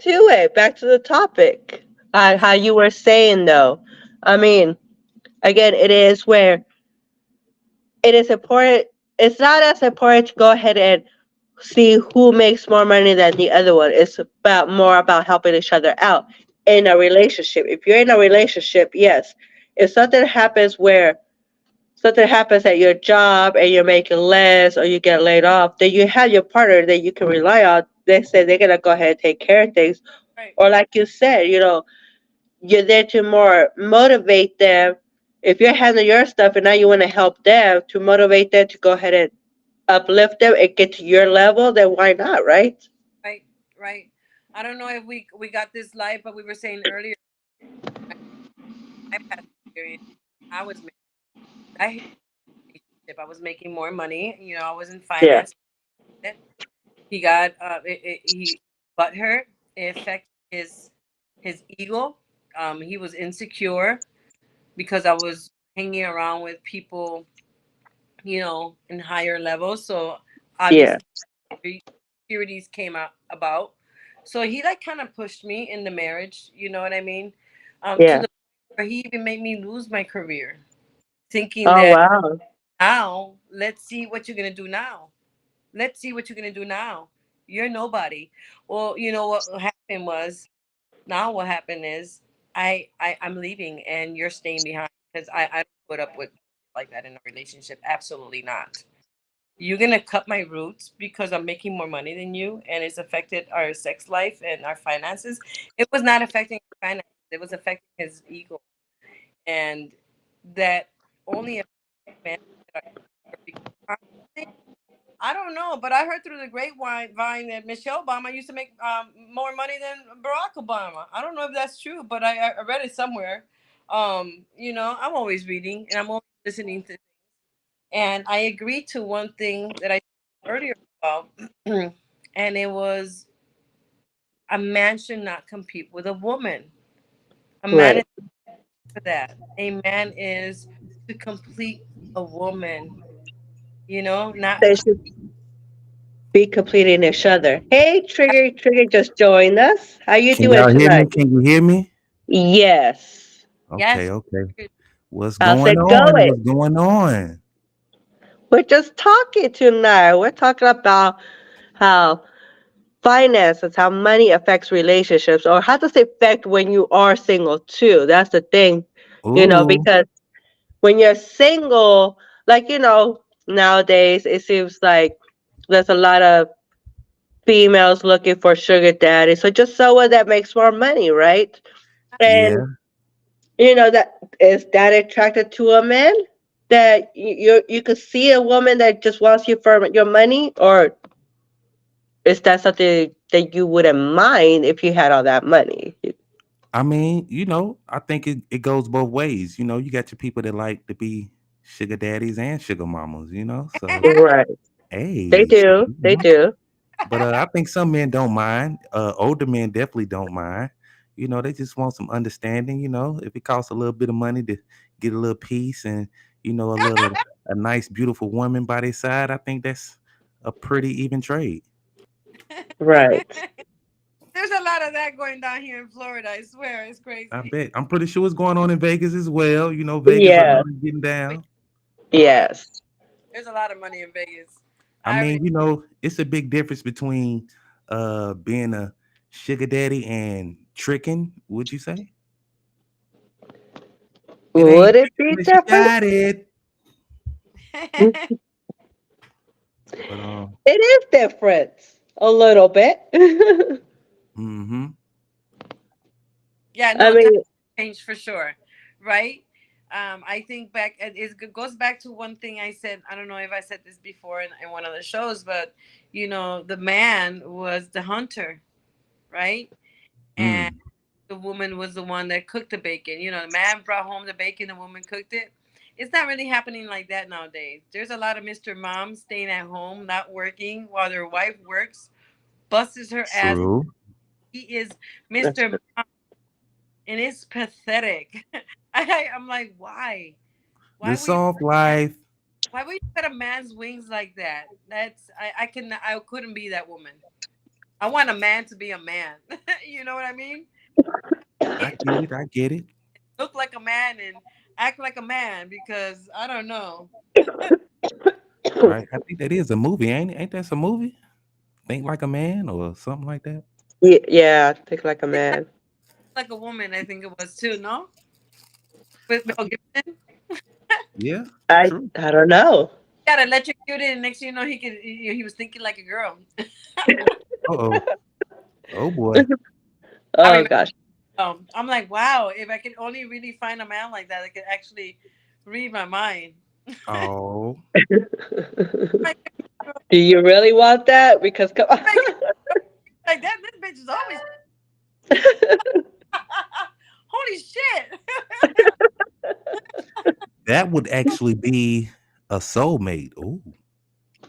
to it. Back to the topic. How you were saying though. I mean, again, it is where it is important. It's not as important to go ahead and see who makes more money than the other one. It's about more about helping each other out in a relationship. If you're in a relationship, yes. If something happens at your job and you're making less or you get laid off, then you have your partner that you can rely on. They say they're gonna go ahead and take care of things. Right. Or like you said, you're there to more motivate them. If you're handling your stuff and now you want to help them to motivate them to go ahead and uplift them and get to your level, then why not, right? Right. Right. I don't know if we got this live, but we were saying earlier my past experience. I was married. I hated the relationship. I was making more money. I was in Yeah. finance. He got he butt hurt. It affected his ego. He was insecure because I was hanging around with people, in higher levels. So Yeah. obviously insecurities came out about. So he like kind of pushed me in the marriage. You know what I mean? To Yeah. the point where he even made me lose my career, thinking Oh that wow. now let's see what you're gonna do now. Let's see what you're gonna do now. You're nobody. Well, you know what happened was now what happened is I'm leaving and you're staying behind because I don't put up with like that in a relationship. Absolutely not. You're gonna cut my roots because I'm making more money than you and it's affected our sex life and our finances. It was not affecting our finances, it was affecting his ego. And that only affects men that are because I don't know, but I heard through the grapevine that Michelle Obama used to make more money than Barack Obama. I don't know if that's true, but I read it somewhere. I'm always reading and I'm always listening to, and I agreed to one thing that I said earlier about, and it was a man should not compete with a woman. A man is Right. for that. A man is to complete a woman. Not They should be completing each other. Hey, Trigger just joined us. How you Can doing y'all hear me? tonight? Can you hear me? Yes. Okay, yes. okay. What's How's going it on? going? What's going on? We're just talking tonight. We're talking about how finances, how money affects relationships, or how does it affect when you are single too. That's the thing, Ooh, because when you're single, like, nowadays it seems like there's a lot of females looking for sugar daddy. So just someone that makes more money, right? And yeah. that is that attracted to a man that you could see a woman that just wants you for your money, or is that something that you wouldn't mind if you had all that money? I mean, I think it goes both ways. You got your people that like to be sugar daddies and sugar mamas, So, Right. They hey, do. They do. but I think some men don't mind. Older men definitely don't mind. They just want some understanding. If it costs a little bit of money to get a little peace and a nice, beautiful woman by their side, I think that's a pretty even trade. Right. There's a lot of that going down here in Florida. I swear, it's I crazy. bet. I'm pretty sure it's going on in Vegas as well. Vegas are Yes. known as getting down. Oh yeah, Yes. there's a lot of money in Vegas. I I already mean, it's a big difference between being a sugar daddy and tricking, would you say? It ain't Would it tricking be unless you different? got it. It But is different. A little bit. mm-hmm. yeah, I no, time mean, change for sure, right? I think back it goes back to one thing I said. I don't know if I said this before in one of the shows, but the man was the hunter, right? And Mm. the woman was the one that cooked the bacon. The man brought home the bacon, the woman cooked it. It's not really happening like that nowadays. There's a lot of Mr. Moms staying at home, not working, while their wife works, busts her ass. True. He is that's Mr. Mom, and it's pathetic. I'm like, why? Why The would you? soft life. Why would you cut a man's wings like that? I couldn't be that woman. I want a man to be a man. You know what I mean? I get it. I get it. Look like a man and act like a man because I don't know. Right. I think that is a movie, ain't it? Ain't that some movie? Think Like a Man or something like that? Yeah, think like a man. Like a woman, I think it was too, no? With Mel Gibson. Yeah. I True. I don't know. Got electrocuted and next thing you know he was thinking like a girl. Uh-oh. Oh boy. I Oh remember gosh. I'm like, wow, if I could only really find a man like that, I could actually read my mind. Oh. Like, Do you really want that? Because come on. like that, this bitch is always holy shit. That would actually be a soulmate. Ooh.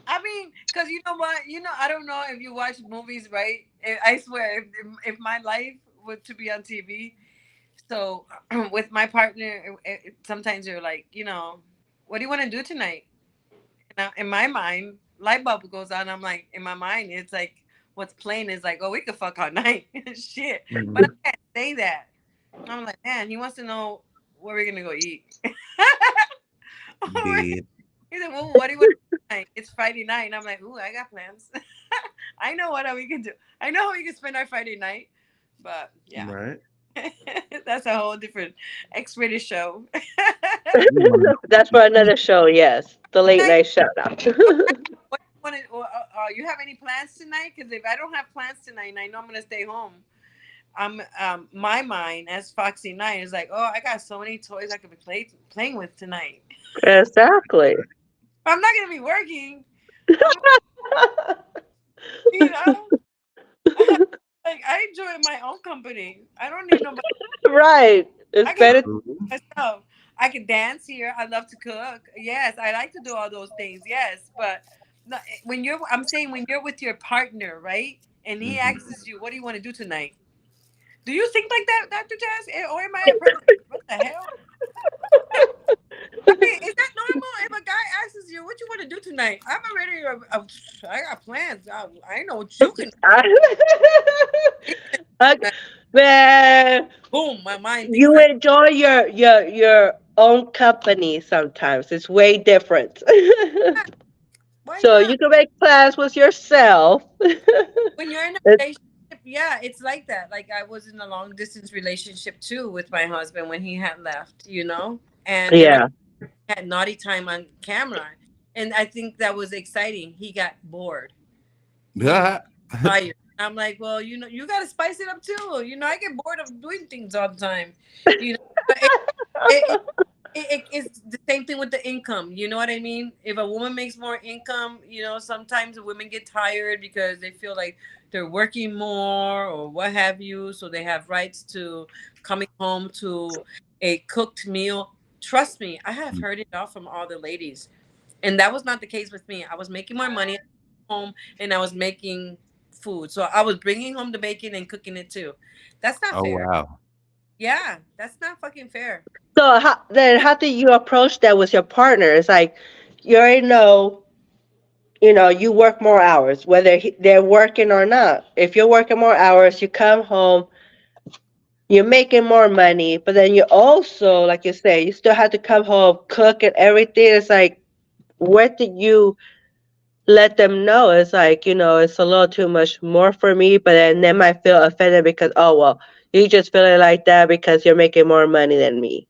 I mean, because you know what? I don't know if you watch movies, right? I swear, if my life were to be on TV, so with my partner, sometimes you're like, what do you want to do tonight? Now, in my mind, light bulb goes on. I'm like, in my mind, it's like, what's playing is like, oh, we could fuck all night. Shit. But Mhm. I can't say that. I'm like, man, he wants to know where we're going to go eat. Dead. He said, well, what do you want to do tonight? It's Friday night. And I'm like, ooh, I got plans. I know what we can do. I know how we can spend our Friday night. But yeah, Right. that's a whole different X-rated show. You wanna That's for another show, yes. The late Night, night showdown. what do you want to, you have any plans tonight? Because if I don't have plans tonight and I know I'm going to stay home, I'm my mind as Foxy Nine is like, oh, I got so many toys I could be playing with tonight. Exactly. I'm not going to be working. I'm, you know, like I enjoy my own company. I don't need nobody. Right. It's I can better. True. myself. I can dance here. I love to cook. Yes, I like to do all those things. Yes, but I'm saying when you're with your partner, right? And he Mhm. asks you, "What do you want to do tonight?" Do you think like that, Dr. Jazz? Or am I a person? What the hell? I mean, is that normal? If a guy asks you, "What you want to do tonight?" I'm already. I got plans. I know what you can. Okay. Man, Boom, my mind thinks you like, enjoy your own company sometimes. It's way different. why So not? you can make plans with yourself. When you're in a It's- relationship, yeah, it's like that. Like I was in a long distance relationship too with my husband when he had left, and they were yeah. had naughty time on camera, and I think that was exciting. He got bored. He got Yeah. tired. I'm like, well, you got to spice it up too. I get bored of doing things all the time. But it, it's the same thing with the income. You know what I mean? If a woman makes more income, sometimes women get tired because they feel like they're working more or what have you. So they have rights to coming home to a cooked meal. Trust me, I have heard it all from all the ladies. And that was not the case with me. I was making more money at home and I was making food. So I was bringing home the bacon and cooking it too. That's not Oh fair. wow. Yeah, that's not fucking fair. So how did you approach that with your partner? It's like you already know, you work more hours, whether they're working or not. If you're working more hours, you come home, you're making more money, but then you also, like you say, you still have to come home, cook and everything. It's like, where did you let them know? It's like, it's a little too much more for me, but then they might feel offended because, oh, well, you just feeling like that because you're making more money than me.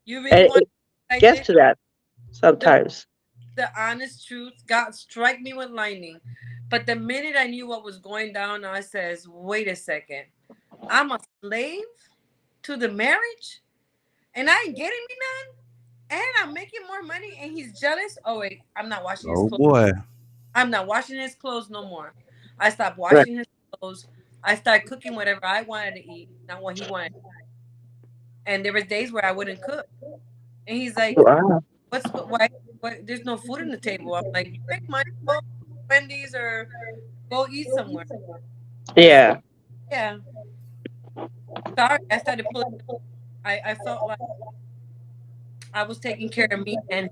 You really And want it like gets this? to that The sometimes. the honest truth, God strike me with lightning. But the minute I knew what was going down, I says, wait a second. I'm a slave to the marriage and I ain't getting me none. And I'm making more money and he's jealous. Oh wait, I'm not washing his Oh clothes. boy. I'm not washing his clothes no more. I stopped Right. washing his clothes. I started cooking whatever I wanted to eat, not what he wanted. And there was days where I wouldn't cook. And he's like, Wow. why there's no food on the table? I'm like, you make money, go to Wendy's or go eat somewhere. Cause Yeah. yeah, sorry, I started pulling. I felt like I was taking care of me and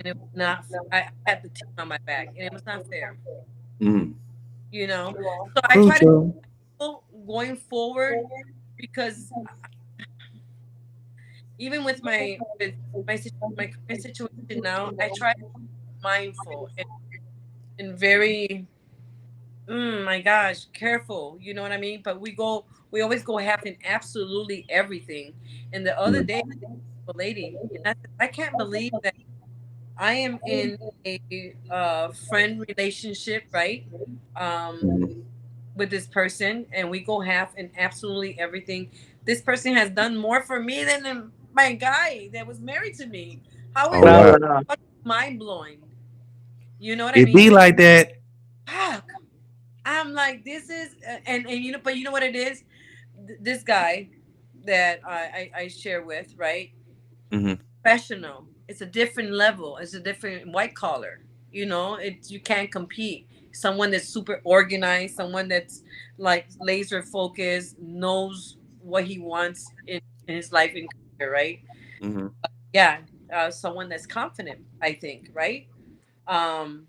it was not. I had the team on my back, and it was not fair. Mm. you know. So I try to Crucial. go going forward because even with my current situation now, I try to be mindful and very my gosh, careful. You know what I mean? But we always go half in absolutely everything. And the other Mm, day, a lady, and I said, I can't believe that I am in a friend relationship, right? Um, mm. with this person, and we go half in absolutely everything. This person has done more for me than my guy that was married to me. How Oh is Oh that wow. wow. mind blowing? You know what I It mean? be like that. Fuck. I'm like, this is, and you know, but you know what it is? This guy that I share with, right? Hmm. Professional. It's a different level. It's a different white collar. You know, it's you can't compete. Someone that's super organized, someone that's like laser focused, knows what he wants in his life and career, right? Hmm. Yeah, someone that's confident. I think, right? um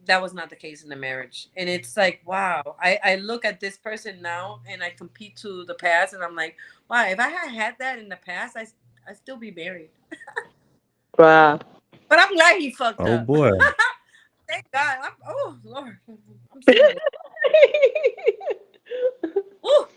that was not the case in the marriage, and it's like, wow, I look at this person now and I compete to the past, and I'm like, wow, if I had that in the past, I still be married. Wow. But I'm glad he fucked Oh up. boy. Thank God. Oh Lord, I'm single. Ooh,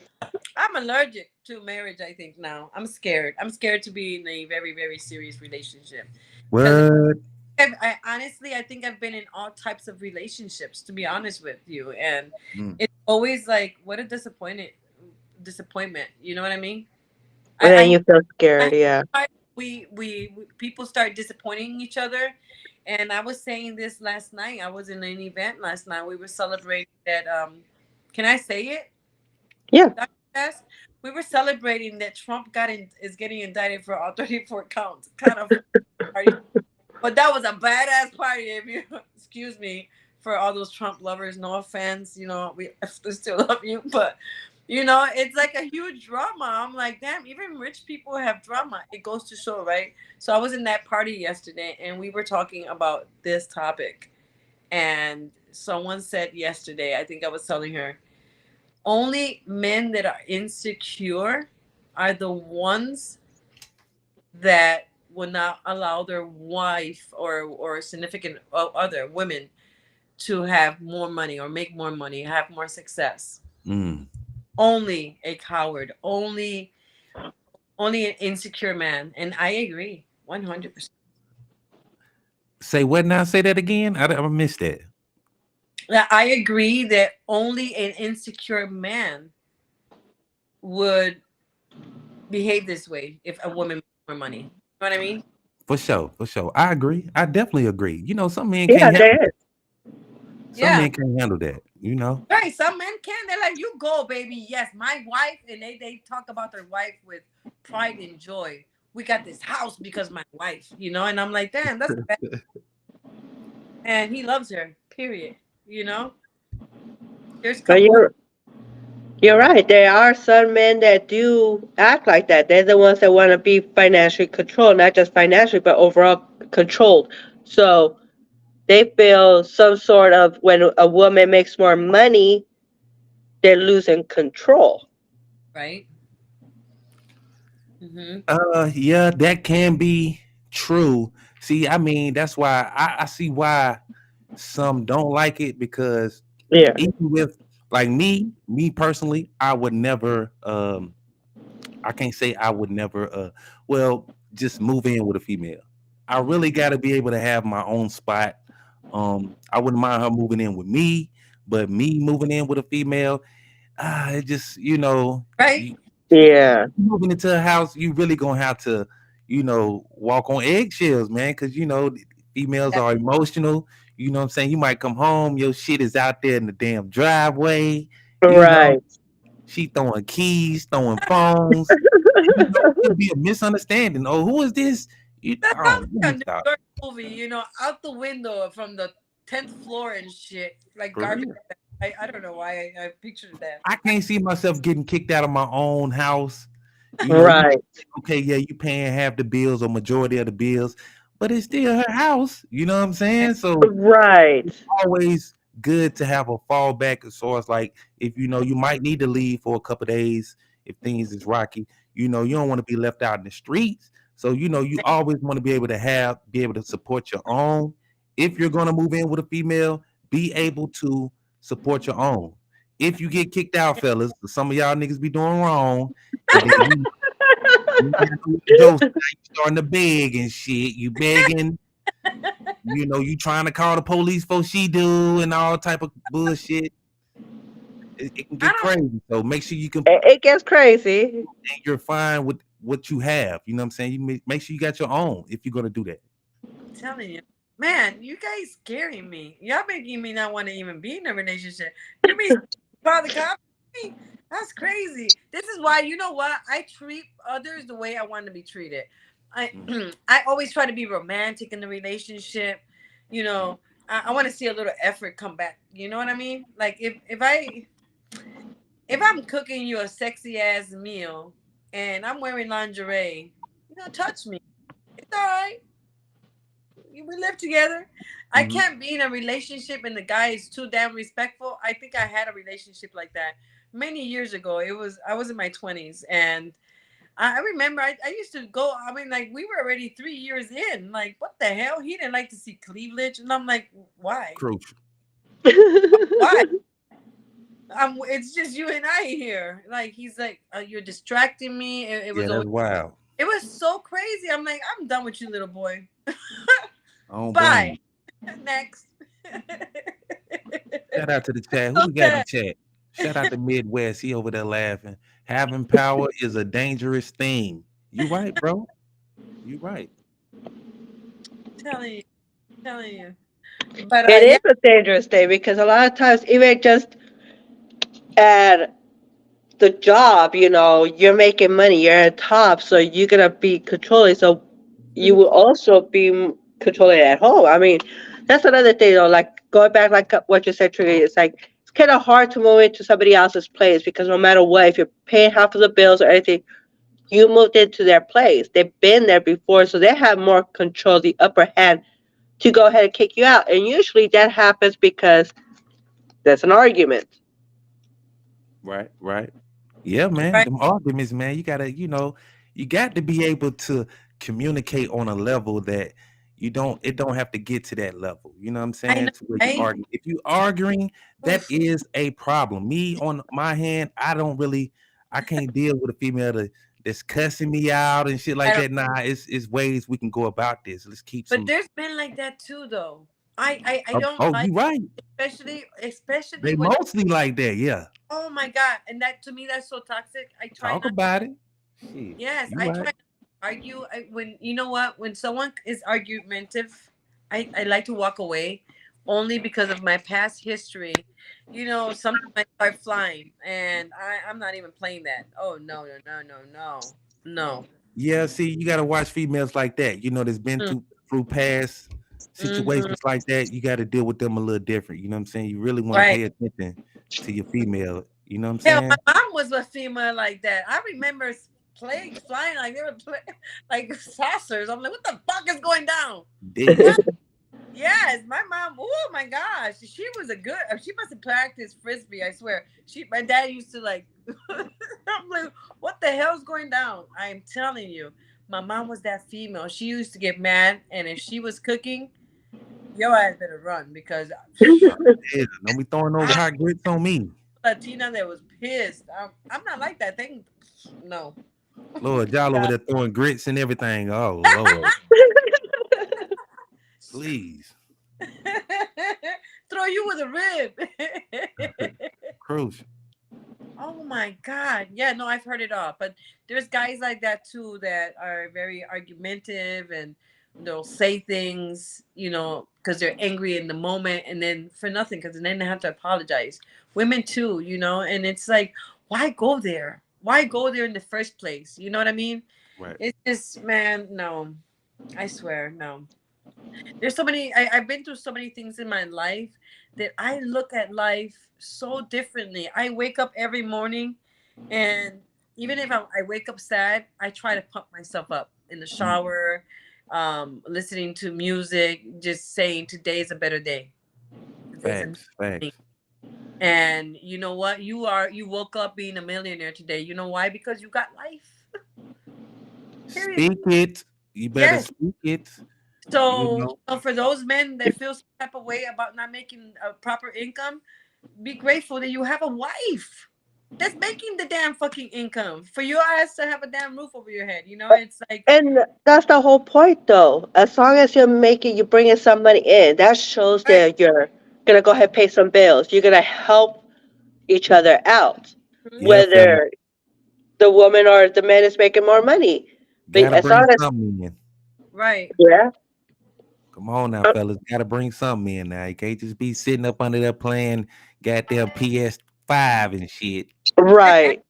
I'm allergic to marriage. I think now I'm scared. I'm scared to be in a very very serious relationship because What? I honestly, I think I've been in all types of relationships, to be honest with you, and Mm. it's always like, what a disappointment. You know what I mean? And then I you feel I scared, yeah. we people start disappointing each other, and I was saying this last night. I was in an event last night. We were celebrating that. Can I say it? Yeah. Dr. Tess? We were celebrating that Trump is getting indicted for all 34 counts. Kind of party. But that was a badass party. If you excuse me for all those Trump lovers, no offense, you know, we still love you, but you know, it's like a huge drama. I'm like, damn, even rich people have drama. It goes to show, right? So I was in that party yesterday, and we were talking about this topic, and someone said yesterday, I think I was telling her, only men that are insecure are the ones that would not allow their wife or significant other women to have more money or make more money, have more success. Mm. Only a coward, only an insecure man, and I agree 100%. Say what now? Say that again. I missed that. I agree that only an insecure man would behave this way if a woman makes more money. You know what I mean? For sure. For sure. I agree. I definitely agree. You know, some men Yeah, can't handle there is. some Yeah. men can't handle that. You know. Right, some men can. They're like, you go, baby. Yes, my wife, and they talk about their wife with pride and joy. We got this house because my wife, you know. And I'm like, damn, that's bad. And he loves her. Period. You know, there's a But couple. you're right. There are some men that do act like that. They're the ones that want to be financially controlled, not just financially, but overall controlled. So they feel some sort of when a woman makes more money, they're losing control. Right. Mm-hmm. Yeah, that can be true. See, I mean, that's why I see why some don't like it because Yeah. even with like me personally, I would never I can't say I would never well just move in with a female. I really gotta be able to have my own spot. I wouldn't mind her moving in with me, but me moving in with a female, it just Right. Yeah. moving into a house, you really gonna have to, walk on eggshells, man, because females Yeah. are emotional. You know what I'm saying? You might come home, your shit is out there in the damn driveway, you know, Right. she throwing keys, throwing phones. It'll be a misunderstanding. Oh, who is this? That Oh, sounds let like me a New stop. York movie. You know, out the window from the 10th floor and shit, like For garbage. real. I don't know why I pictured that. I can't see myself getting kicked out of my own house. You Right. okay, yeah, you paying half the bills or majority of the bills, but it's still her house. You know what I'm saying? So Right. always good to have a fallback as far as like if you know you might need to leave for a couple of days if things is rocky. You know, you don't want to be left out in the streets. So you know, you always want to be able to support your own. If you're gonna move in with a female, be able to support your own. If you get kicked out, fellas, some of y'all niggas be doing wrong, and then you ain't know what to do. So now you starting to beg and shit. You begging, you know, you trying to call the police for she do and all type of bullshit. It can I get don't crazy. So make sure you can It gets crazy. and you're fine with what you have. You know what I'm saying? You make sure you got your own if you're gonna do that. telling you, man, you guys scaring me. Y'all making me not want to even be in a relationship. You mean father cop me? That's crazy. This is why, you know what? I treat others the way I want to be treated. I I always try to be romantic in the relationship. You know, I want to see a little effort come back. You know what I mean? Like if I'm cooking you a sexy ass meal and I'm wearing lingerie, you know, touch me. It's all right. We live together. I Mhm. can't be in a relationship and the guy is too damn respectful. I think I had a relationship like that many years ago. I was in my 20s and I remember I used to go. I mean, like we were already 3 years in. Like, what the hell? He didn't like to see cleavage, and I'm like, why? Crucial. Why? It's just you and I here. Like he's like, you're distracting me. Yeah, that's wild. It was so crazy. I'm like, I'm done with you, little boy. I don't blame Bye. you. Next. Shout out to the chat. Who So we got in the sad. chat? Shout out to Midwest. He over there laughing. Having power is a dangerous thing. You right, bro. You right. telling you, telling you. But It yeah, is a dangerous thing because a lot of times, even just at the job, you know, you're making money, you're at top, so you're gonna be controlling. So you will also be controlling at home. I mean, that's another thing, though. Like going back, like what you said, Trigger, it's like it's kind of hard to move into somebody else's place because no matter what, if you're paying half of the bills or anything, you moved into their place. They've been there before, so they have more control, the upper hand to go ahead and kick you out. And usually that happens because there's an argument. Right, right. Yeah, man. right. Them arguments, man. You gotta, you know, you got to be able to communicate on a level that you don't. It don't have to get to that level. You know what I'm I saying? know, To where you right? argue. If you arguing, that Oof. is a problem. Me on my hand, I don't really. I can't deal with a female that's cussing me out and shit I like don't. that. Nah, it's ways we can go about this. Let's keep But some. there's been like that too, though. I Oh, don't oh, like, you right. especially They when. mostly like that. Yeah. Oh my god! And that to me, that's so toxic. I try Talk not. about it. Shit, Yes, you I try right. not to argue. When you know what, when someone is argumentative, I like to walk away, only because of my past history. You know, sometimes I start flying, and I'm not even playing that. Oh no no no no no no. Yeah, see, you gotta watch females like that. You know, that's been through past Mm-hmm. situations like that. You got to deal with them a little different. You know what I'm saying? You really want to Right. pay attention to your female. You know what I'm Hell, my saying? mom was a female like that. I remember planes flying like they were like saucers. I'm like, what the fuck is going down? Dead. Yes, my mom. Oh my gosh, she was a good. She must have practiced frisbee. I swear. My dad used to like. I'm like, what the hell's going down? I'm telling you, my mom was that female. She used to get mad, and if she was cooking, your ass better run because Yeah, don't be throwing those I'm hot grits on me. Latina that was pissed. I'm not like that thing. No. Lord, y'all over Yeah. there throwing grits and everything. Oh Lord, please. Throw you with a rib. Crucial. Oh my God. Yeah, no, I've heard it all. But there's guys like that too that are very argumentative and they'll say things, you know, because they're angry in the moment and then for nothing, because then they have to apologize. Women too, you know, and it's like, why go there? Why go there in the first place? You know what I mean? Right. It's just, man, no. I swear, no. There's so many, I've been through so many things in my life that I look at life so differently. I wake up every morning and even if I wake up sad, I try to pump myself up in the listening to music, just saying today's a better day. Facts. Facts. And you know what? You woke up being a millionaire today. You know why? Because you got life. Period. Speak it. You better Yes. speak it. So for those men that feel some type of way about not making a proper income, be grateful that you have a wife that's making the damn fucking income for your ass to have a damn roof over your head. You know, it's like, And that's the whole point, though. As long as you're bringing some money in, that shows right. that you're gonna go ahead and pay some bills. You're gonna help each other out, Yeah, fellas. whether the woman or the man is making more money. But Gotta as bring long as, something in. Right. yeah, Come on now, uh, fellas. Gotta bring something in now. You can't just be sitting up under there playing goddamn PS5 and shit. right,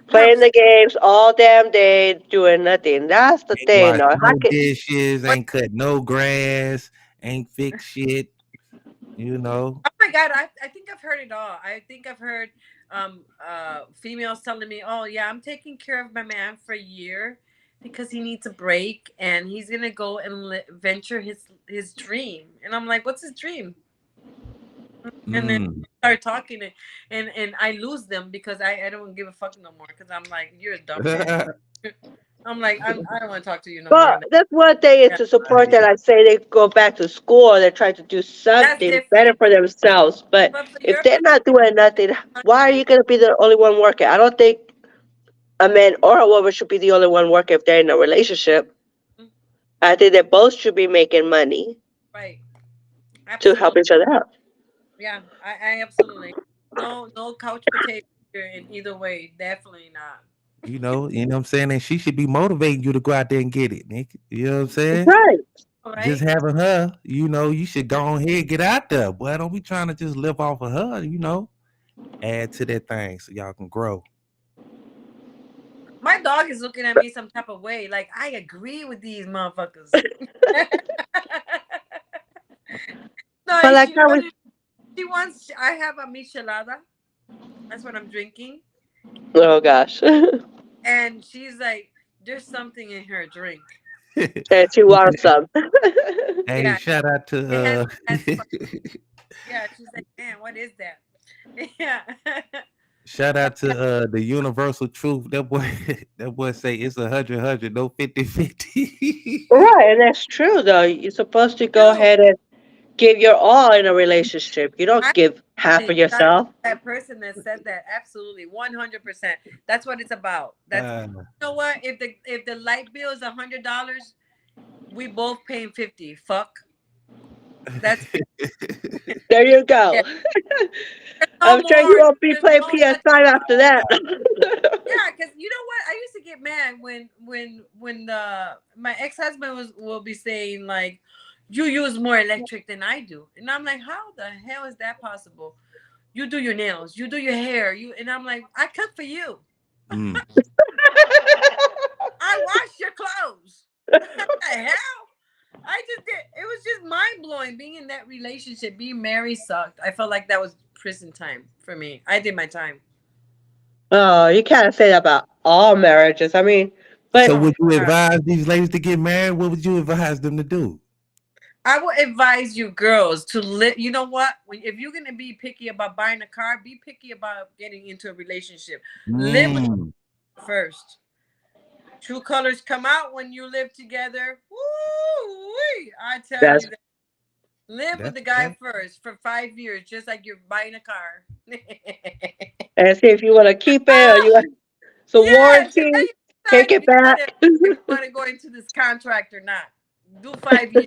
playing the games all damn day, doing nothing. That's the Ain't thing, wash though. no dishes, ain't cut no grass, ain't fix shit, you know. Oh my god, I think I've heard it all. I think I've heard females telling me, "Oh yeah, I'm taking care of my man for a year because he needs a break and he's gonna go and venture his dream." And I'm like, "What's his dream?" And then Mm. start talking and I lose them because I don't give a fuck no more because I'm like, "You're a dumb man." I'm like, I don't want to talk to you no more. Well, that's one thing is Yeah, to support that. I say they go back to school. They're trying to do that's something better different. for themselves. But But for if your they're not doing nothing, why are you going to be the only one working? I don't think a man or a woman should be the only one working if they're in a relationship. I think they both should be making money right, to help absolutely. each other out. Yeah, I absolutely no couch potato here in either way. Definitely not. you know what I'm saying? And she should be motivating you to go out there and get it, Nick. You know what I'm saying? Right. All Just right. having her, you should go ahead and get out there. Boy, don't be trying to just live off of her. Add to that thing so y'all can grow. My dog is looking at me some type of way. Like I agree with these motherfuckers. But No, like she I was, what she wants. I have a michelada. That's what I'm drinking. oh gosh. And And she's like, "There's something in her drink." she wants some. Hey, Yeah, shout out it has to yeah. She's like, "Man, what is that?" Yeah. shout out to the universal truth. That boy that boy say it's 100, no 50-50. Right, and that's true though. You're supposed to go True. ahead and give your all in a relationship. You don't I give half of shout out yourself. to that person that said that. Absolutely, 100%. That's what it's about. That's uh, you know what? If the light bill is $100, we both paying 50. Fuck. That's There you yeah. go. There's no I'm sure you more. won't be There's playing no PS5 after that. yeah, because you know what? I used to get mad when my ex husband will be saying like, "You use more electric than I do," and I'm like, "How the hell is that possible? You do your nails, you do your hair, and I'm like, I cook for you. mm. I wash your clothes. What the hell? I just did. It was just mind blowing being in that relationship. Being married sucked. I felt like that was prison time for me. I did my time. Oh, you can't say that about all marriages. I mean, So but Oh would you God. advise these ladies to get married? What would you advise them to do? I would advise you girls to live. You know what? If you're gonna be picky about buying a car, be picky about getting into a relationship. Live with Mm. first. True colors come out when you live together. Woo! I tell that's you that. Live with That's the a guy fact. first for 5 years, just like you're buying a car. and see if you want to keep it or you Ah, want some yes, and then warranty. you Take decide it back. if you want to go into this contract or not. Do 5 years.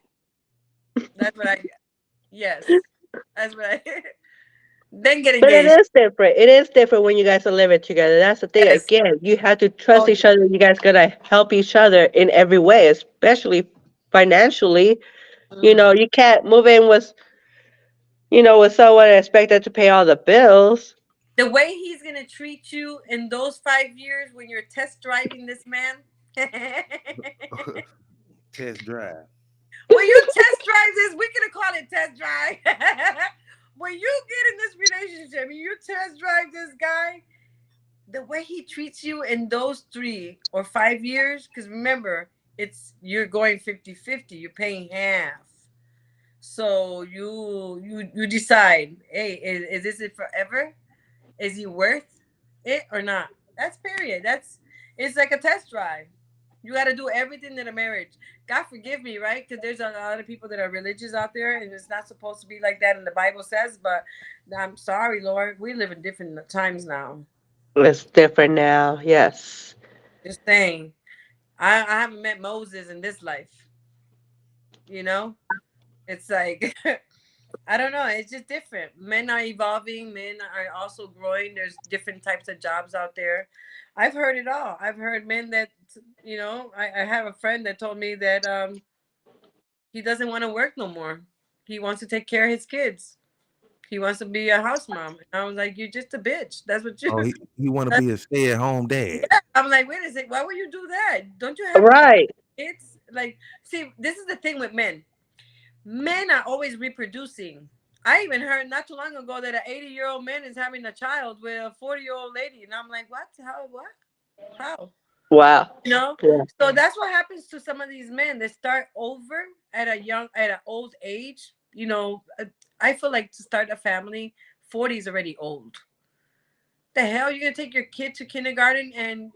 That's what I. Yes, that's what I. Then get But it engaged. is different. It is different when you guys are living together. That's the thing. Yes. Again, you have to Oh trust each yeah. other. You guys gotta help each other in every way, especially financially. Mhm. You can't move in with someone and expect them to pay all the bills. The way he's gonna treat you in those 5 years when you're test driving this man. Test drive. When you test drive this, we gonna call it test drive. When you get in this relationship and you test drive this guy, the way he treats you in those 3 or 5 years, because remember, you're going 50-50, you're paying half. So you decide, hey, is this it forever? Is he worth it or not? That's period. That's it's like a test drive. You got to do everything in a marriage. God forgive me, right? Because there's a lot of people that are religious out there, and it's not supposed to be like that. And the Bible says, but I'm sorry, Lord, we live in different times now. It's different now. Yes. Just saying, I haven't met Moses in this life. You know, it's like I don't know. It's just different. Men are evolving. Men are also growing. There's different types of jobs out there. I've heard it all. I've heard men that I have a friend that told me that he doesn't want to work no more. He wants to take care of his kids. He wants to be a house mom. And I was like, you're just a bitch. That's what you. Oh, he want to be a stay-at-home dad. Yeah. I'm like, wait a second. Why would you do that? Don't you have Right. kids? Like, see, this is the thing with men. Men are always reproducing. I even heard not too long ago that an 80-year-old man is having a child with a 40-year-old lady. And I'm like, what? How? What? How? Wow. You know? Yeah. So that's what happens to some of these men. They start over at an old age. I feel like to start a family, 40 is already old. The hell, you're gonna take your kid to kindergarten and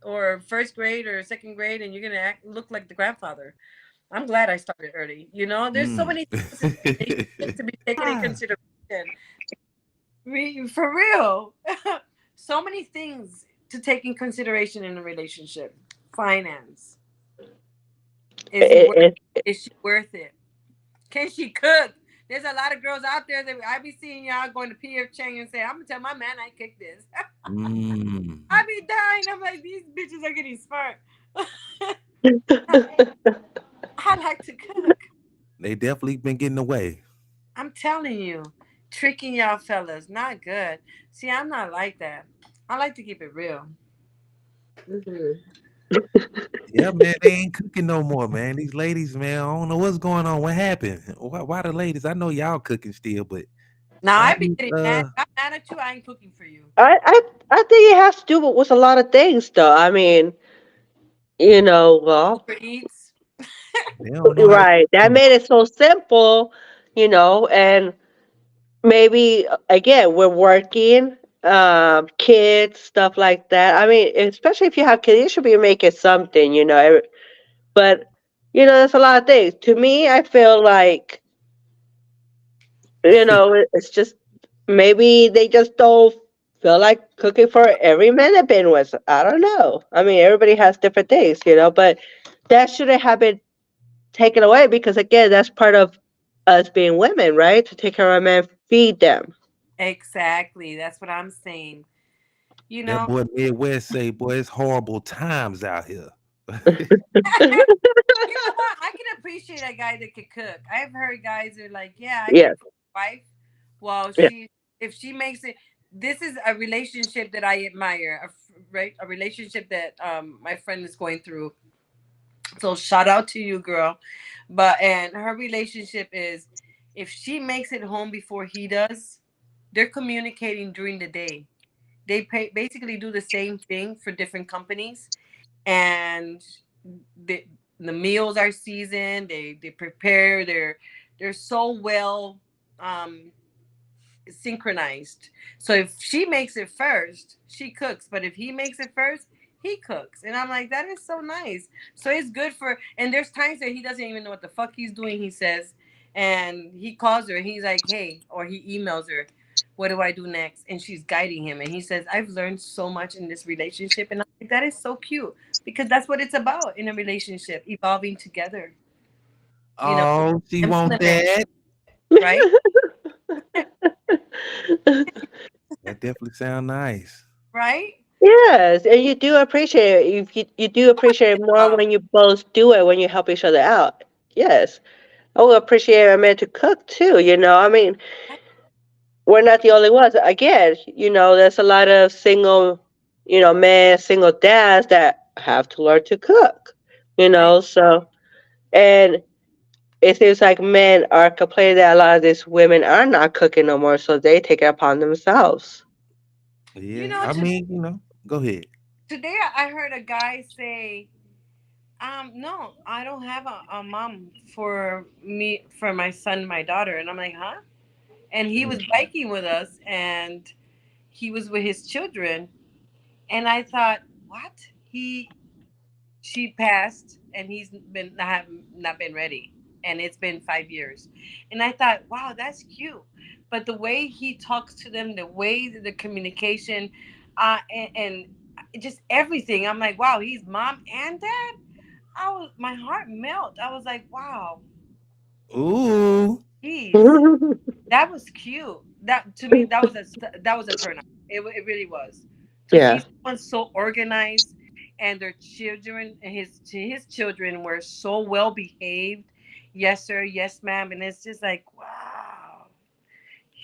or first grade or second grade, and you're gonna look like the grandfather. I'm glad I started early. There's so Mm. many things to be taken in consideration. For real. So many things to take in consideration in a relationship. Finance. Is he worth It, is she worth it? Can she cook? There's a lot of girls out there that I be seeing y'all going to PF Chang and say, I'm gonna tell my man I cook this. Mm. I be dying. I'm like, these bitches are getting smart. it I like to cook. They definitely been getting away. I'm telling you, tricking y'all fellas, not good. See, I'm not like that. I like to keep it real. Mhm. Yeah, man, they ain't cooking no more, man. These ladies, man, I don't know what's going on. What happened? Why the ladies? I know y'all cooking still, but Now why I be these getting mad. I'm mad at you. I ain't cooking for you. I, I I think it has to do with a lot of things, though. I mean, well, Uber Eats. they don't know how to right. That cook. made it so simple, and maybe again we're working, kids, stuff like that. I mean, especially if you have kids, you should be making something, But there's a lot of things. To me, I feel like it's just maybe they just don't feel like cooking for every man they've been with. I don't know. I mean, everybody has different things, but that shouldn't have been taken away because again, that's part of us being women, right? To take care of a man, feed them. Exactly. That's what I'm saying. You That know, boy Midwest say, boy, it's horrible times out here. you know what? I can appreciate a guy that can cook. I've heard guys that are like, yeah, I Yes, cook for my wife. Well, yes, if she makes it, this is a relationship that I admire, right? A relationship that my friend is going through. So shout out to you, girl. And her relationship is, if she makes it home before he does, they're communicating during the day. Basically do the same thing for different companies, and the the meals are seasoned. They prepare. They're so well um synchronized. So if she makes it first, she cooks, but if he makes it first, he cooks. And I'm like, that is so nice. So it's good for, and there's times that he doesn't even know what the fuck he's doing, he says. And he calls her and he's like, hey, or he emails her, what do I do next? And she's guiding him. And he says, I've learned so much in this relationship. And I'm like, that is so cute because that's what it's about in a relationship, evolving together, you know, Oh, she want implement, that. right? That definitely sound nice. Right? yes, and you do appreciate it. You do appreciate it more Uh, when you both do it, when you help each other out. Yes, I would appreciate a man to cook too. I mean, we're not the only ones. Again, there's a lot of single, men, single dads that have to learn to cook. So and it seems like men are complaining that a lot of these women are not cooking no more, so they take it upon themselves. you Yeah, know, I mean, go ahead. today I heard a guy say, No, I don't have a mom for me, for my son, my daughter. And I'm like, huh? And he was Mm. biking with us, and he was with his children. And I thought, what? She passed, and he's been not been ready, and it's been 5 years. And I thought, wow, that's cute. But the way he talks to them, the way the communication, and just everything, I'm like, wow, he's mom and dad. My heart melt. I was like, wow, Ooh. geez, that was cute. That to me, that was a turn on. It really was, to see Yeah. someone so organized, and their children, and his children were so well behaved. Yes, sir. Yes, ma'am. And it's just like, wow,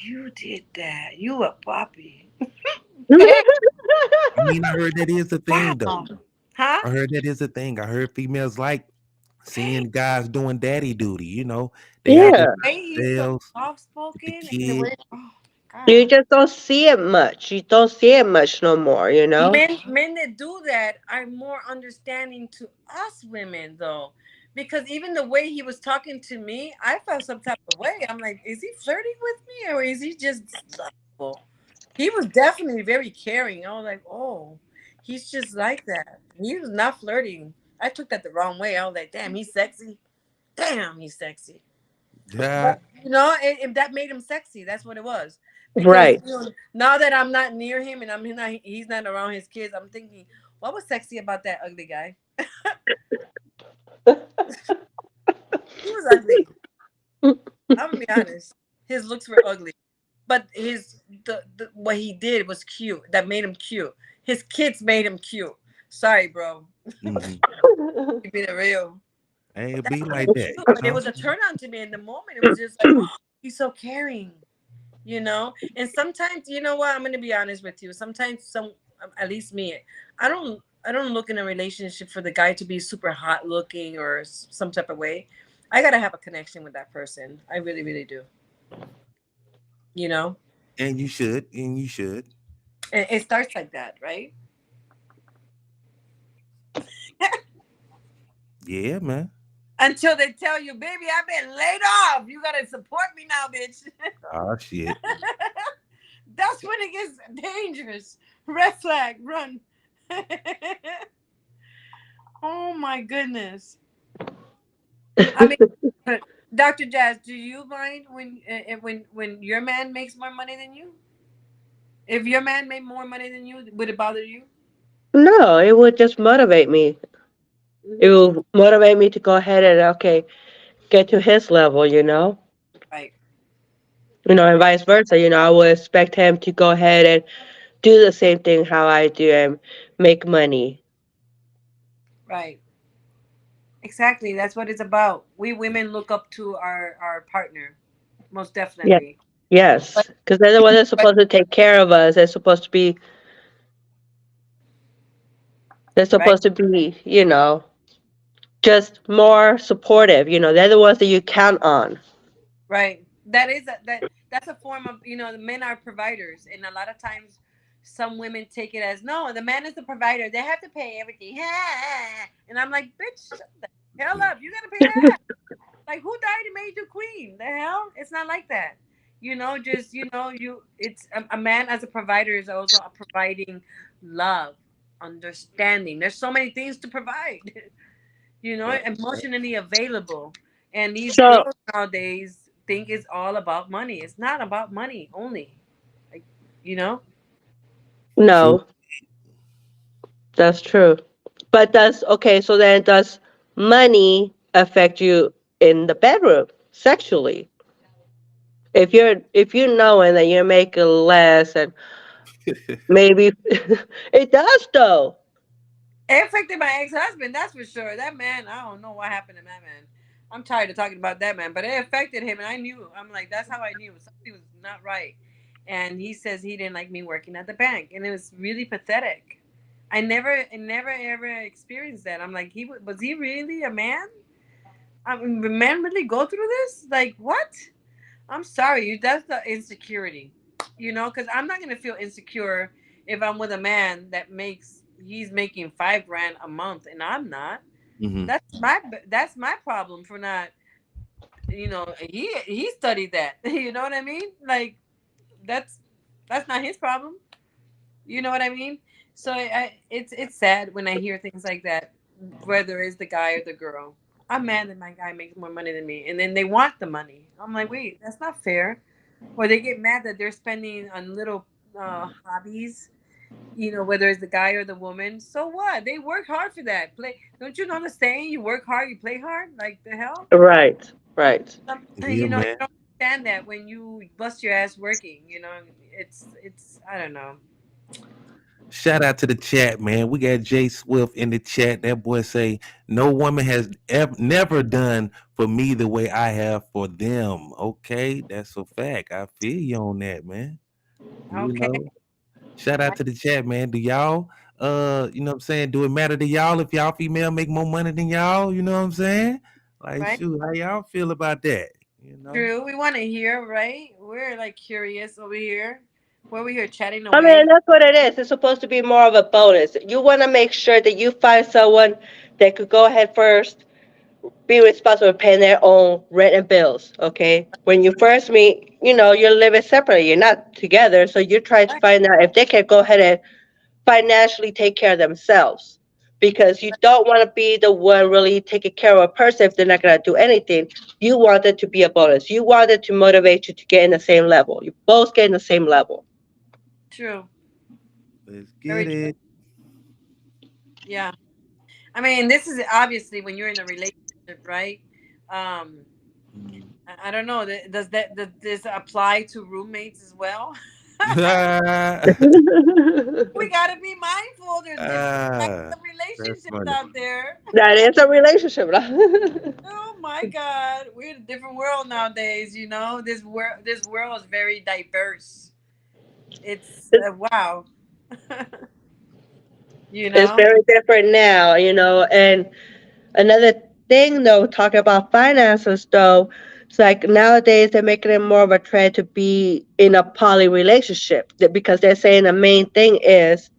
you did that. You a puppy. I mean, I heard that is a thing though. Wow. Huh? I heard that is a thing. I heard females like seeing guys doing daddy duty. You know, they out there Yeah. by The way he's so themselves soft with the spoken, and the kid. way, oh my You god. just don't see it much. You don't see it much no more, you know? Men that do that are more understanding to us women, though, because even the way he was talking to me, I felt some type of way. I'm like, is he flirting with me, or is he just lovable? He was definitely very caring. I was like, oh, he's just like that. He was not flirting. I took that the wrong way. I was like, damn, he's sexy. Damn, he's sexy. Yeah. But that made him sexy. That's what it was. Because Right. now that I'm not near him, and he's not around his kids, I'm thinking, what was sexy about that ugly guy? He was ugly. I'm gonna be honest. His looks were ugly, but the what he did was cute. That made him cute. His kids made him cute. Sorry, bro. Hmm. Keeping it real. Hey, it That be made like him that, cute, you but it know. was a turn on to me in the moment. It was just like, oh, he's so caring. And sometimes, you know what, I'm going to be honest with you, sometimes, at least me, I don't look in a relationship for the guy to be super hot looking, or some type of way. I got to have a connection with that person. I really, really do. you know And you should, and you should. and it starts like that, right? Yeah, man. Until they tell you, baby, I've been laid off, you got to support me now, bitch. Oh shit. That's when it gets dangerous. Red flag, run. Oh my goodness. I mean, Dr. Jazz, do you mind when your man makes more money than you? If your man made more money than you, would it bother you? No, it would just motivate me. It will motivate me to go ahead and, okay, get to his level, you know? Right, And right, vice versa. I would expect him to go ahead and do the same thing how I do and make money. right. Exactly. That's what it's about. We women look up to our partner, most Yeah. definitely. But Yes. Because they're the ones that's but supposed to take care of us. They're right, supposed to be, just more supportive. They're the ones that you count on. right. That's a form of, the men are providers, and a lot of times some women take it as, no, the man is the provider. They have to pay everything. And I'm like, bitch, shut the hell up. You gotta pay that. Like, who died and made you queen? The hell? It's not like that. Just it's a man as a provider is also providing love, understanding. There's so many things to provide. Right. Emotionally available. And these So, girls nowadays think it's all about money. It's not about money only. Like, you know? True. no, that's true. But so then does money affect you in the bedroom sexually? If you knowing that you're making less and maybe it does though. It affected my ex-husband, that's for sure. That man, I don't know what happened to that man. I'm tired of talking about that man, but it affected him, and I knew. I'm like, that's how I knew something was not right. And he says he didn't like me working at the bank, and it was really pathetic. I never ever experienced that. I'm like, was he really a man? I mean, men really go through this? Like, what? I'm sorry, that's the insecurity. Because I'm not gonna feel insecure if I'm with a man that he's making 5 grand a month, and I'm not. Mhm. That's my problem for not. He studied that. You know what I mean? Like that's that's not his problem. You know what I mean? So it's sad when I hear things like that, whether it's the guy or the girl. I'm mad that my guy makes more money than me, and then they want the money. I'm like, wait, that's not fair. Or they get mad that they're spending on little hobbies. Whether it's the guy or the woman. So what? They work hard for that. Play. Don't you know the saying? You work hard, you play hard. Like the hell. Right, right. Yeah, You man. don't understand that when you bust your ass working. It's I don't know. Shout out to the chat, man. We got Jay Swift in the chat. That boy say, "No woman has never done for me the way I have for them." Okay, that's a fact. I feel you on that, man. You Okay, know, shout out to the chat, man. Do y'all, you know what I'm saying? Do it matter to y'all if y'all female make more money than y'all? You know what I'm saying? Like, right? shoot, how y'all feel about that? You know? True. We want to hear, right? We're like curious over here. We're over here chatting I mean, away. that's what it is. It's supposed to be more of a bonus. You want to make sure that you find someone that could go ahead first, be responsible for paying their own rent and bills. Okay, when you first meet, you're living separately. You're not together, so you're trying to Right. find out if they can go ahead and financially take care of themselves. Because you don't want to be the one really taking care of a person if they're not going to do anything. You want it to be a bonus. You want it to motivate you to get in the same level. You both get in the same level. True. Let's Very get true. it. Yeah. I mean, this is obviously when you're in a relationship, right? Um, Mm. I don't know. Does this apply to roommates as well? We gotta be mindful. There's different types Ah, of that's relationships funny. out there. That is a relationship. Oh my God, we're in a different world nowadays. This world is very diverse. It's wow. you It's know, very different now, and another thing though, talking about finances though, it's like nowadays they're making it more of a trend to be in a poly relationship because they're saying the main thing is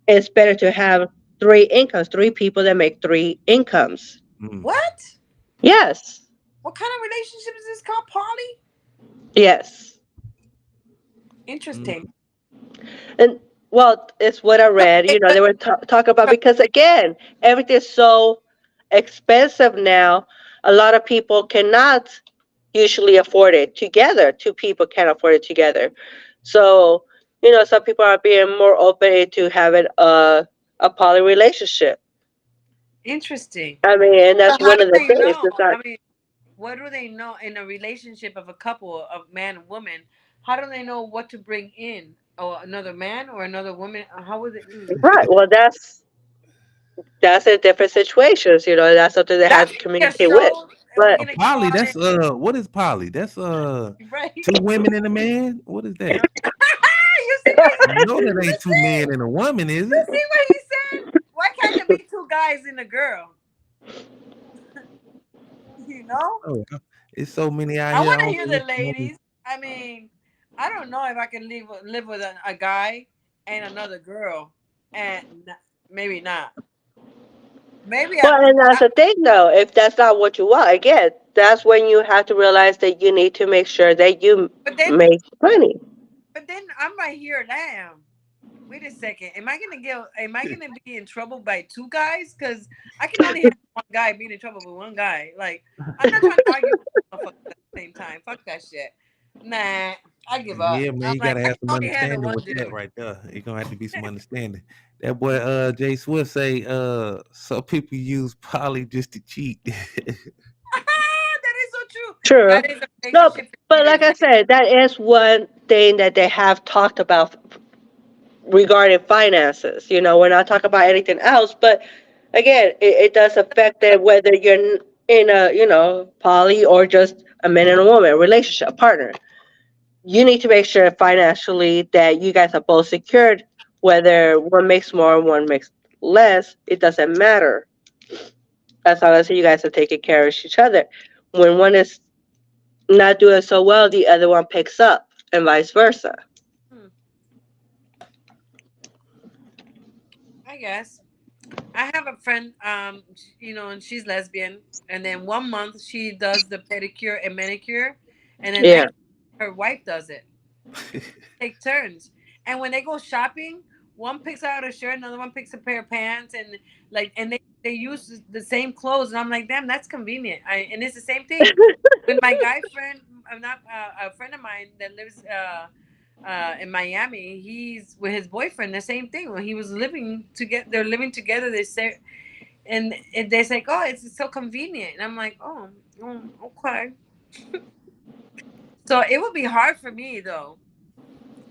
it's better to have three incomes, three people that make three incomes. Mm. what? Yes. What kind of relationship is this called? Poly? Yes. Mm. Interesting. And well, it's what I So, read. They were talking about but because again, everything's so expensive now. A lot of people cannot usually afford it together. Two people can't afford it together. So, some people are being more open to having a poly relationship. interesting. I mean, and So that's how one do of the they things. know? It's not I mean, what do they know in a relationship of a couple of man and woman? How do they know what to bring in? Or another man or another woman? How would it? right. Well, that's in different situations. That's something they have That to could be a communicate with. show, and we're But A gonna go poly, on that's it, what is poly? That's right? two women and a man. What is that? You see what he? I know that You ain't two see? men and a woman, is You it? see what he said? Why can't it be two guys and a girl? You know? Oh, it's so many out I here. I want to don't hear the ladies. I mean, I don't know if I can live with a guy and another girl, and maybe not. Maybe well, and that's the thing, though. If that's not what you want, again, that's when you have to realize that you need to make sure that you but then, make money. but then I'm right here. Damn. Wait a second. Am I gonna get? Am I gonna be in trouble by two guys? Because I can only have one guy being in trouble with one guy. Like I'm not trying to argue with motherfuckers at the same time. Fuck that shit. Nah, I give up. Yeah, man, I'm you like gotta I have can some only handle understanding one with that dude. right there. It's gonna have to be some understanding. That boy, Jay Swift say, some people use poly just to cheat. That is so true. True. That is a No, relationship for but like cheaters, I right? said, that is one thing that they have talked about regarding finances. We're not talking about anything else, but again, it does affect it whether you're in a, poly or just a man and a woman relationship, a partner. You need to make sure financially that you guys are both secured, whether one makes more, one makes less, it doesn't matter. As long as you guys are taking care of each other. When one is not doing so well, the other one picks up, and vice versa. Hmm, I guess. I have a friend, you know, and she's lesbian, and then 1 month she does the pedicure and manicure, and then Yeah. next her wife does it. Take turns, and when they go shopping, one picks out a shirt, another one picks a pair of pants, and like, and they use the same clothes, and I'm like, damn, that's convenient. And it's the same thing with my guy friend. I'm not a friend of mine that lives in Miami. He's with his boyfriend. The same thing. When he was living together, they're living together. They say, and they say, oh, it's so convenient. And I'm like, oh, okay. So it would be hard for me though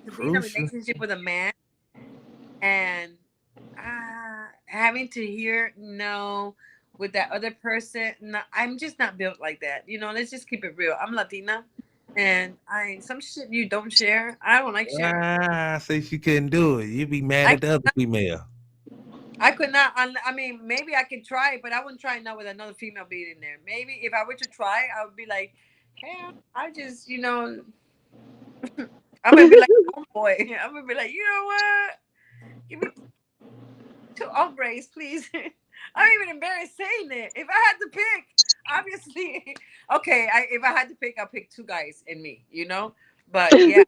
to be in a Crucial. relationship with a man and having to hear no with that other person. No, I'm just not built like that. You know, let's just keep it real. I'm Latina, and I some shit you don't share. I don't like sharing. Say she couldn't do it. You be mad I at the other female. I could not. I mean, maybe I could try, but I wouldn't try it now with another female being in there. Maybe if I were to try, I would be like, hey, I just, you know, I'm gonna be like, oh boy, I'm gonna be like, you know what? Give me two hombres, please. I'm even embarrassed saying it. If I had to pick, obviously, okay. If I had to pick, I'll pick two guys and me. You know, but yeah,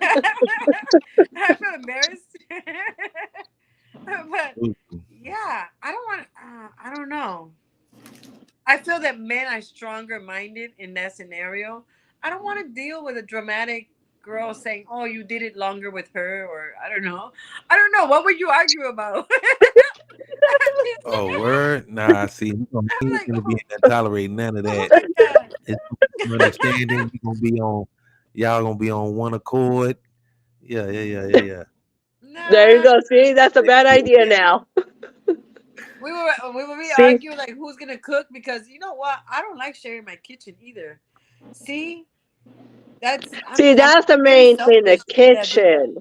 I feel embarrassed. But yeah, I don't want. I don't know. I feel that men are stronger minded in that scenario. I don't want to deal with a dramatic girl saying, "Oh, you did it longer with her," or I don't know. I don't know. What would you argue about? Oh, word? Nah, see, I'm he ain't like, gonna be oh, able to tolerate none of oh that. my god. It's gonna be understanding. We gonna be on, y'all gonna be on one accord. Yeah. There you Nah, go. See, that's a bad idea now. we See, argue like who's gonna cook because you know what? I don't like sharing my kitchen either. See, see, I'm that's the very main thing, the selfish in that kitchen.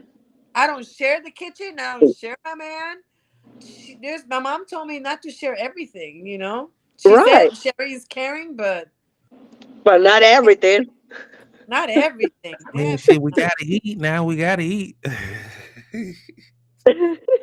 I don't share the kitchen. I don't share my man. There's my mom told me not to share everything. You know, she said Right. Sherry is caring, but But not everything. not everything. I mean, Damn. shit, we gotta eat now. We gotta eat.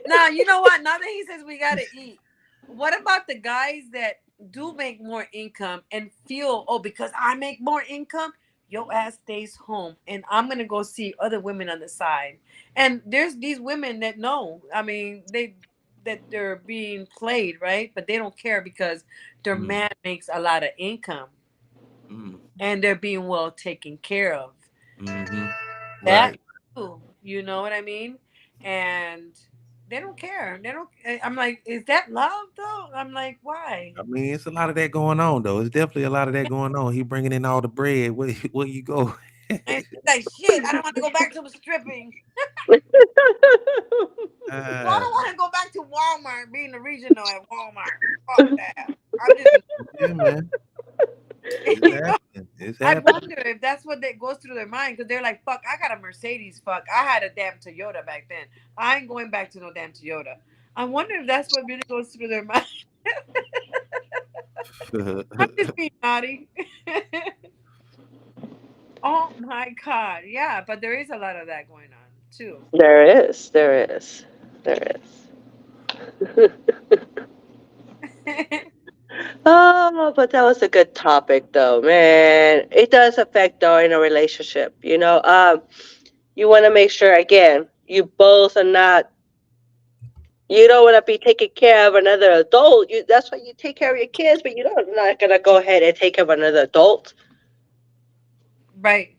Now you know what? Now that he says we gotta eat, what about the guys that do make more income and feel, oh, because I make more income, your ass stays home and I'm gonna go see other women on the side. And there's these women that know. I mean, they're being played, right? But they don't care because their Mm, man makes a lot of income mm, and they're being well taken care of. mm-hmm. That Right. too, you know what I mean? And they don't care. They don't. I'm like, is that love though? I'm like, why? I mean, it's a lot of that going on, though. It's definitely a lot of that going on. He bringing in all the bread. Where you go? And she's like, shit, I don't want to go back to stripping. No, I uh, don't want to go back to Walmart, being the regional at Walmart. Fuck that. I'm just, yeah, man. It's you know, happening. It's I happening. wonder if that's what that goes through their mind because they're like, fuck, I got a Mercedes. Fuck, I had a damn Toyota back then. I ain't going back to no damn Toyota. I wonder if that's what really goes through their mind. I'm just being naughty. Oh my god, yeah, but there is a lot of that going on too. There is. There is. There is. Oh, but that was a good topic, though, man. It does affect, though, in a relationship. You want to make sure, again, you both are not. You don't want to be taking care of another adult. That's why you take care of your kids, but you're not gonna go ahead and take care of another adult. Right,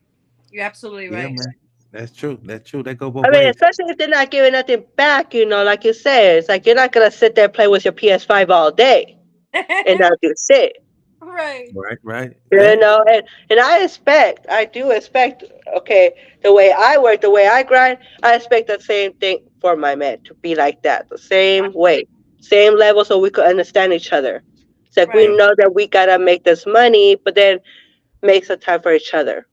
you're absolutely Yeah, right. man. That's true. That's true. That go both I mean, ways. especially if they're not giving nothing back, like you said, it's like you're not gonna sit there and play with your PS5 all day and not do shit. Right. Right. You Fact. know, and I do expect, okay, the way I work, the way I grind, I expect the same thing for my man to be like that, the Uh, same way, same level, so we could understand each other. It's like we right. Yeah. know that we gotta make this money, but then make some time for each other.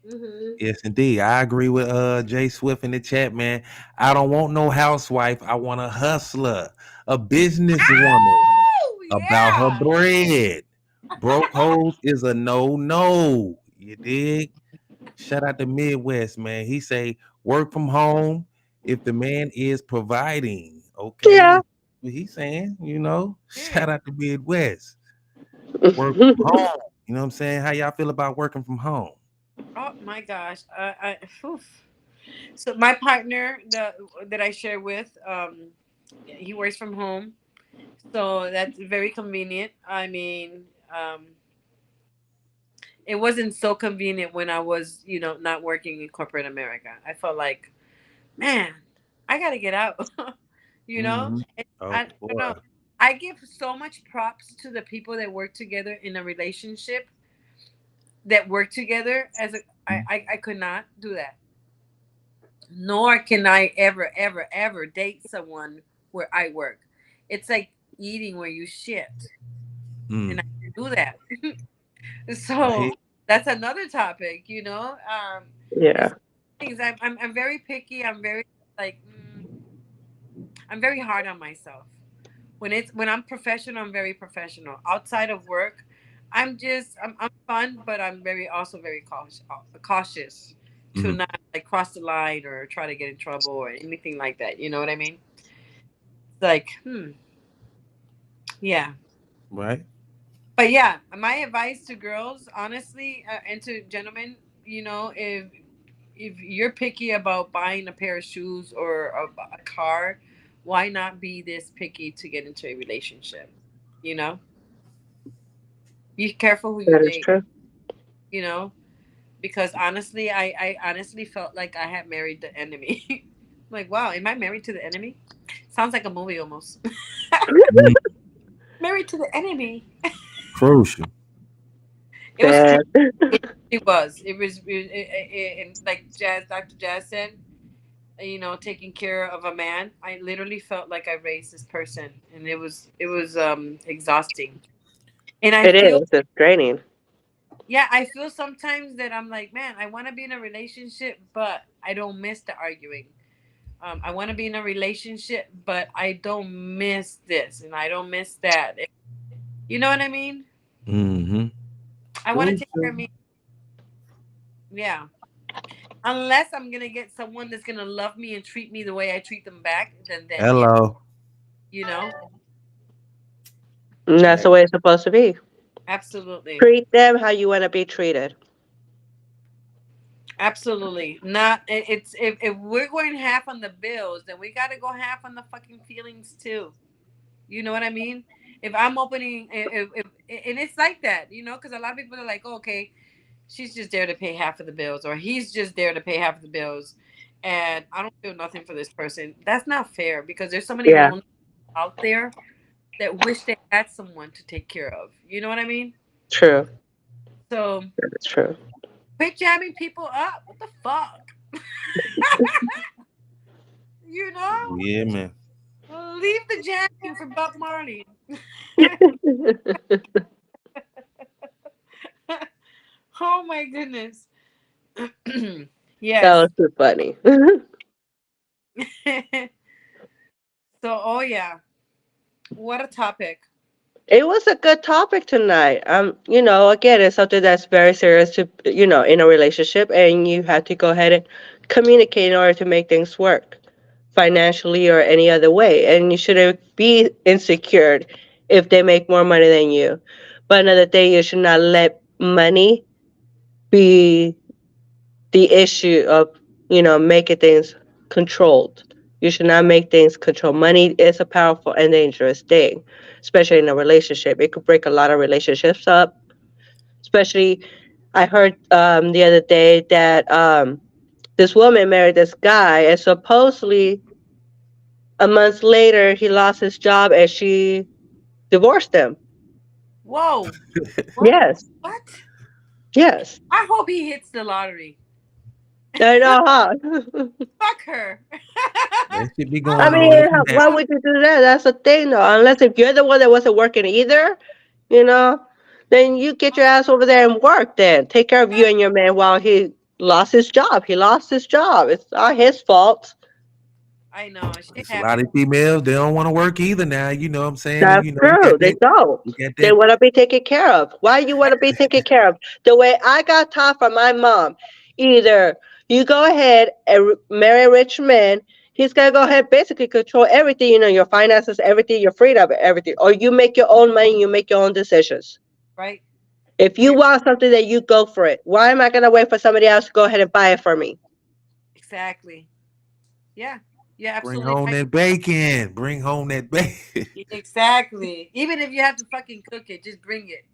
Mm-hmm. Yes, indeed. I agree with Jay Swift in the chat, man. I don't want no housewife. I want a hustler, a businesswoman Oh about her yeah. bread. Broke hoes is a no. You dig? Shout out to Midwest, man. He say work from home if the man is providing. Yeah, Okay. what he's saying, you know. Yeah. Shout out to Midwest. Work from home. You know what I'm saying? How y'all feel about working from home? Oh my gosh. Oof. So my partner that I share with, he works from home, so that's very convenient. I mean, it wasn't so convenient when I was, not working in corporate America. I felt like, man, I gotta get out. you know, Mm-hmm. And Oh I don't boy. know. I give so much props to the people that work together in a relationship that work together. I could not do that. Nor can I ever, ever, ever date someone where I work. It's like eating where you shit, and I Mm. do that. I So hear. that's another topic, It's Yeah, things I'm very picky. I'm very like I'm very hard on myself. When I'm professional, I'm very professional. Outside of work, I'm fun, but I'm very cautious to Mm. not like cross the line or try to get in trouble or anything like that. You know what I mean? It's like, yeah. Right. But yeah, my advice to girls, honestly, and to gentlemen, if you're picky about buying a pair of shoes or a car, why not be this picky to get into a relationship? You know, be careful who you that is date. true. You know, because honestly, I honestly felt like I had married the enemy. Like, wow, am I married to the enemy? Sounds like a movie almost. Mm. Married to the enemy. Crucial. It was crazy. Bad. It was. And like Dr. Jazz said, taking care of a man. I literally felt like I raised this person, and it was exhausting. And I It feel, is. It's draining. yeah, I feel sometimes that I'm like, man, I want to be in a relationship, but I don't miss the arguing. I want to be in a relationship, but I don't miss this and I don't miss that. You know what I mean? Mm-hmm. I want to take care Crucial. of me. Yeah. Unless I'm gonna get someone that's gonna love me and treat me the way I treat them back, then yeah, Hello. you know, And that's Check. the way it's supposed to be. absolutely, Treat them how you want to be treated. absolutely. Not it's if we're going half on the bills, then we got to go half on the fucking feelings too. You know what I mean? If I'm opening, if and it's like that, because a lot of people are like, oh, okay, she's just there to pay half of the bills, or he's just there to pay half of the bills, and I don't feel nothing for this person. That's not fair because there's so many Yeah, lonely out there that wish they had someone to take care of. You know what I mean? true. So That's true. quit jamming people up. What the fuck? You know? Yeah, man. Leave the jamming for Bob Marley. Oh my goodness. That Yes. was too funny. So, oh yeah. What a topic. It was a good topic tonight. Again, it's something that's very serious to, in a relationship, and you have to go ahead and communicate in order to make things work financially or any other way. And you shouldn't be insecure if they make more money than you. But another thing, you should not let money be the issue of, making things controlled. You should not make things controlled. Money is a powerful and dangerous thing, especially in a relationship. It could break a lot of relationships up. Especially, I heard the other day that this woman married this guy, and supposedly a month later he lost his job and she divorced him. Whoa. What? Yes, What? yes, I hope he hits the lottery. I know, huh? Fuck her. That should be I I going hope on. he mean, Let them have why it. would you do that? That's the thing, though. Unless if you're the one that wasn't working either, you know, then you get your ass over there and work. Then take care of you and your man while he lost his job. He lost his job. It's not his fault. I know. Shit It's a lot happens. of females. They don't want to work either now. You know what I'm saying? And That's you know, you true. got They that. don't. You got They that. want to be taken care of. Why you want to be taken care of? The way I got taught from my mom, either you go ahead and marry a rich man he's gonna go ahead and basically control everything, your finances, everything, your freedom, everything. Or you make your own money, you make your own decisions. Right. If you Yeah. want something, that you go for it. Why am I gonna wait for somebody else to go ahead and buy it for me? Exactly. Yeah. You're Bring absolutely home right. that bacon. Bring home that bacon. Exactly. Even if you have to fucking cook it, just bring it.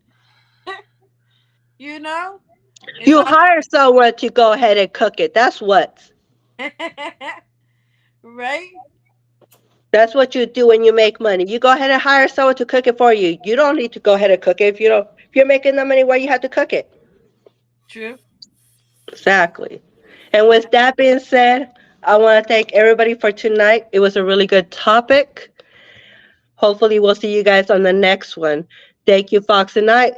You know? It's You all hire someone to go ahead and cook it. right? That's what you do when you make money. You go ahead and hire someone to cook it for you. You don't need to go ahead and cook it if you're making the money, why you have to cook it. True. Exactly. And with that being said, I want to thank everybody for tonight. It was a really good topic. Hopefully, we'll see you guys on the next one. Thank you, Fox and Night.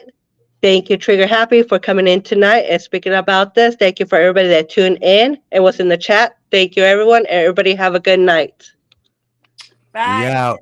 Thank you, Trigger Happy, for coming in tonight and speaking about this. Thank you for everybody that tuned in and was in the chat. Thank you, everyone. Everybody have a good night. We Bye. out.